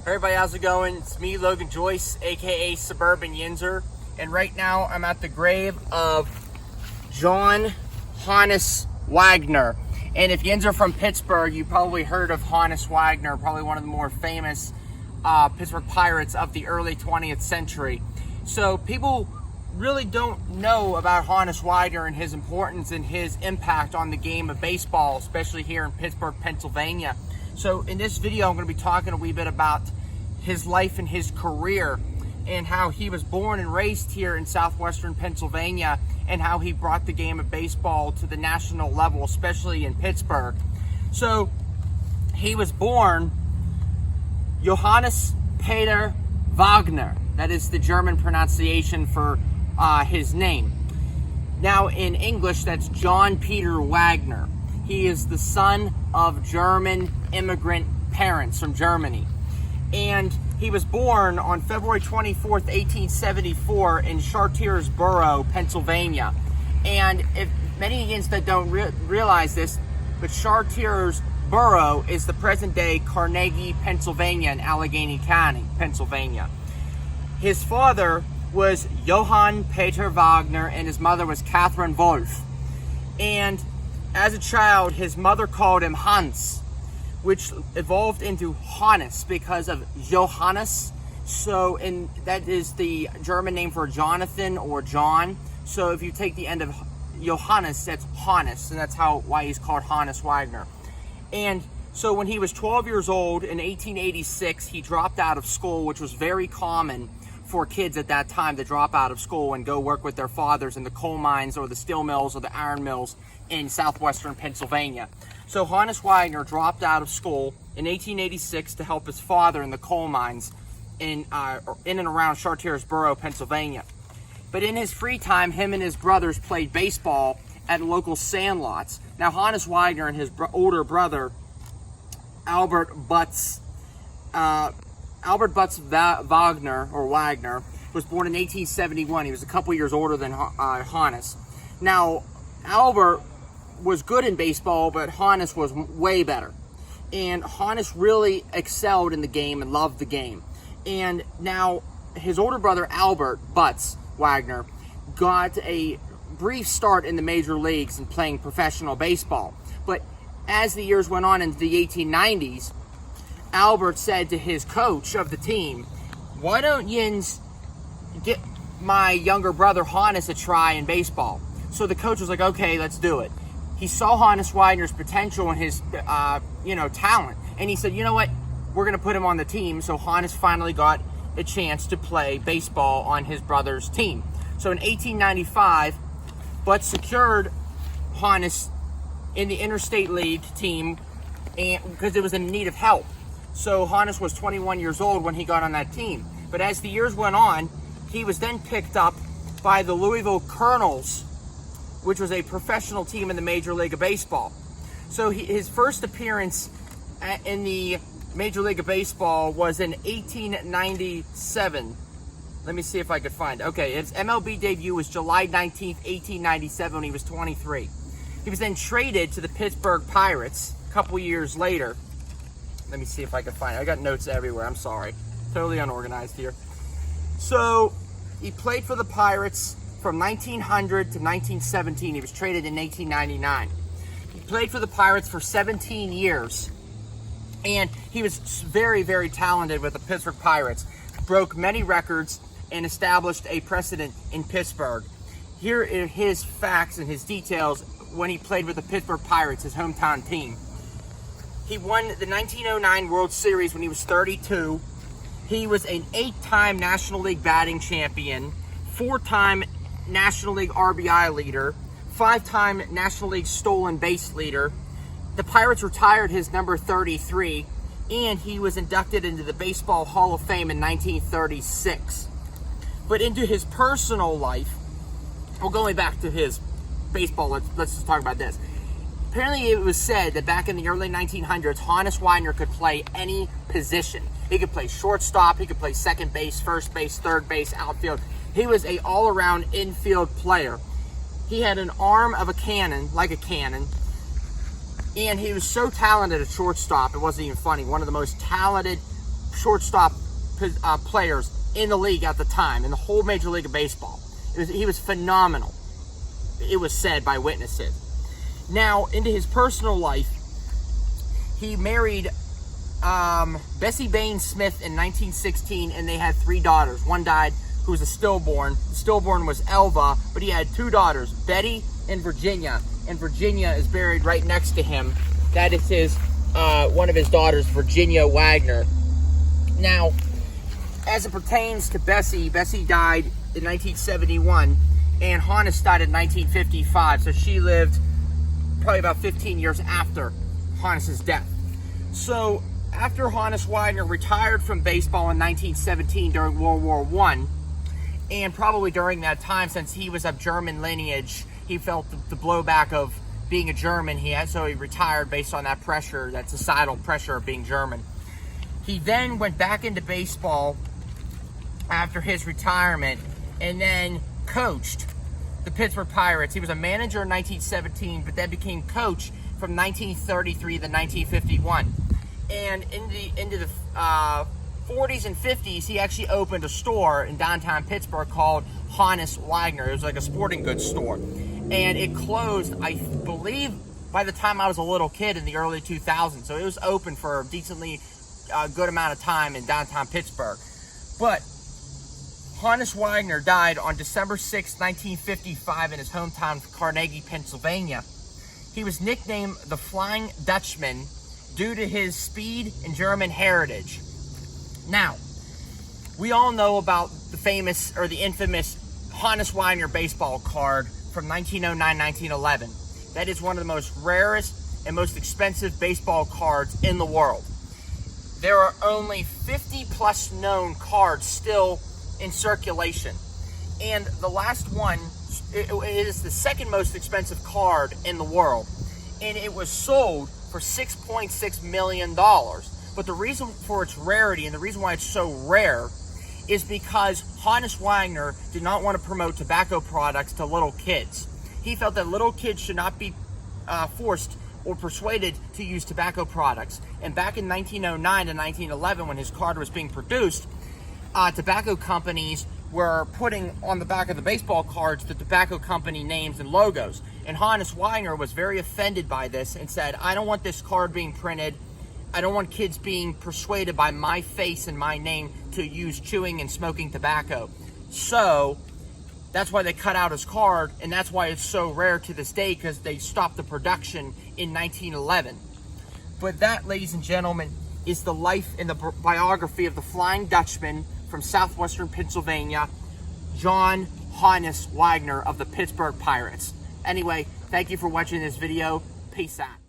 Hey everybody, how's it going? It's me, Logan Joyce, aka Suburban Yinzer, and right now I'm at the grave of John Honus Wagner. And if Yinzer from Pittsburgh, you probably heard of Honus Wagner, probably one of the more famous Pittsburgh Pirates of the early 20th century. So people really don't know about Honus Wagner and his importance and his impact on the game of baseball, especially here in Pittsburgh, Pennsylvania. So in this video, I'm going to be talking a wee bit about his life and his career and how he was born and raised here in southwestern Pennsylvania and how he brought the game of baseball to the national level, especially in Pittsburgh. So he was born Johannes Peter Wagner. That is the German pronunciation for his name. Now in English, that's John Peter Wagner. He is the son of German immigrant parents from Germany. And he was born on February 24th, 1874 in Chartiersboro, Pennsylvania. And if many Indians that don't realize this, but Chartiersboro is the present-day Carnegie, Pennsylvania, in Allegheny County, Pennsylvania. His father was Johann Peter Wagner, and his mother was Catherine Wolf. And as a child, his mother called him Hans, which evolved into Honus because of Johannes. So, and that is the German name for Jonathan or John. So if you take the end of Johannes, that's Honus, and that's why he's called Honus Wagner. And so when he was 12 years old in 1886, he dropped out of school, which was very common for kids at that time to drop out of school and go work with their fathers in the coal mines or the steel mills or the iron mills in southwestern Pennsylvania. So Honus Wagner dropped out of school in 1886 to help his father in the coal mines in and around Chartiersboro, Pennsylvania. But in his free time, him and his brothers played baseball at local sandlots. Now Honus Wagner and his older brother, Albert Butz Wagner, was born in 1871. He was a couple years older than Honus. Now, Albert was good in baseball, but Honus was way better. And Honus really excelled in the game and loved the game. And now, his older brother, Albert Butz Wagner, got a brief start in the major leagues and playing professional baseball. But as the years went on into the 1890s, Albert said to his coach of the team, "Why don't Yins get my younger brother Honus a try in baseball?" So the coach was like, "Okay, let's do it." He saw Honus Wagner's potential and his talent, and he said, "You know what? We're going to put him on the team." So Honus finally got a chance to play baseball on his brother's team. So in 1895, Butz secured Honus in the Interstate League team because it was in need of help. So Honus was 21 years old when he got on that team. But as the years went on, he was then picked up by the Louisville Colonels, which was a professional team in the Major League of Baseball. So his first appearance in the Major League of Baseball was in 1897. Let me see if I could find it. Okay, his MLB debut was July 19th, 1897, when he was 23. He was then traded to the Pittsburgh Pirates a couple years later. Let me see if I can find it. I got notes everywhere. I'm sorry. Totally unorganized here. So he played for the Pirates from 1900 to 1917. He was traded in 1899. He played for the Pirates for 17 years. And he was very, very talented with the Pittsburgh Pirates. Broke many records and established a precedent in Pittsburgh. Here are his facts and his details when he played with the Pittsburgh Pirates, his hometown team. He won the 1909 World Series when he was 32. He was an 8-time National League batting champion, 4-time National League RBI leader, 5-time National League stolen base leader. The Pirates retired his number 33, and he was inducted into the Baseball Hall of Fame in 1936. But into his personal life, well, going back to his baseball, let's just talk about this. Apparently it was said that back in the early 1900s, Honus Wagner could play any position. He could play shortstop, he could play second base, first base, third base, outfield. He was an all-around infield player. He had an arm of a cannon, like a cannon, and he was so talented at shortstop, it wasn't even funny. One of the most talented shortstop players in the league at the time, in the whole Major League of Baseball. He was phenomenal, it was said by witnesses. Now, into his personal life, he married Bessie Baines Smith in 1916, and they had 3 daughters. One died, who was a stillborn. The stillborn was Elva, but he had 2 daughters, Betty and Virginia. And Virginia is buried right next to him. That is his one of his daughters, Virginia Wagner. Now, as it pertains to Bessie, Bessie died in 1971, and Honus died in 1955. So she lived probably about 15 years after Honus's death. So after Honus Wagner retired from baseball in 1917 during World War I, and probably during that time, since he was of German lineage, he felt the blowback of being a German, so he retired based on that pressure, that societal pressure of being German. He then went back into baseball after his retirement, and then coached the Pittsburgh Pirates. He was a manager in 1917, but then became coach from 1933 to 1951. And into the 40s and 50s, he actually opened a store in downtown Pittsburgh called Honus Wagner. It was like a sporting goods store. And it closed, I believe, by the time I was a little kid in the early 2000s. So it was open for a decently good amount of time in downtown Pittsburgh. But Honus Wagner died on December 6, 1955 in his hometown of Carnegie, Pennsylvania. He was nicknamed the Flying Dutchman due to his speed and German heritage. Now, we all know about the famous, or the infamous, Honus Wagner baseball card from 1909-1911. That is one of the most rarest and most expensive baseball cards in the world. There are only 50 plus known cards still in circulation. And the last one, it is the second most expensive card in the world. And it was sold for $6.6 million. But the reason for its rarity, and the reason why it's so rare, is because Honus Wagner did not want to promote tobacco products to little kids. He felt that little kids should not be forced or persuaded to use tobacco products. And back in 1909 to 1911, when his card was being produced, tobacco companies were putting on the back of the baseball cards the tobacco company names and logos. And Honus Wagner was very offended by this and said, I don't want this card being printed. I don't want kids being persuaded by my face and my name to use chewing and smoking tobacco. So that's why they cut out his card, and that's why it's so rare to this day, because they stopped the production in 1911. But that, ladies and gentlemen, is the life and the biography of the Flying Dutchman from southwestern Pennsylvania, John Honus Wagner of the Pittsburgh Pirates. Anyway, thank you for watching this video. Peace out.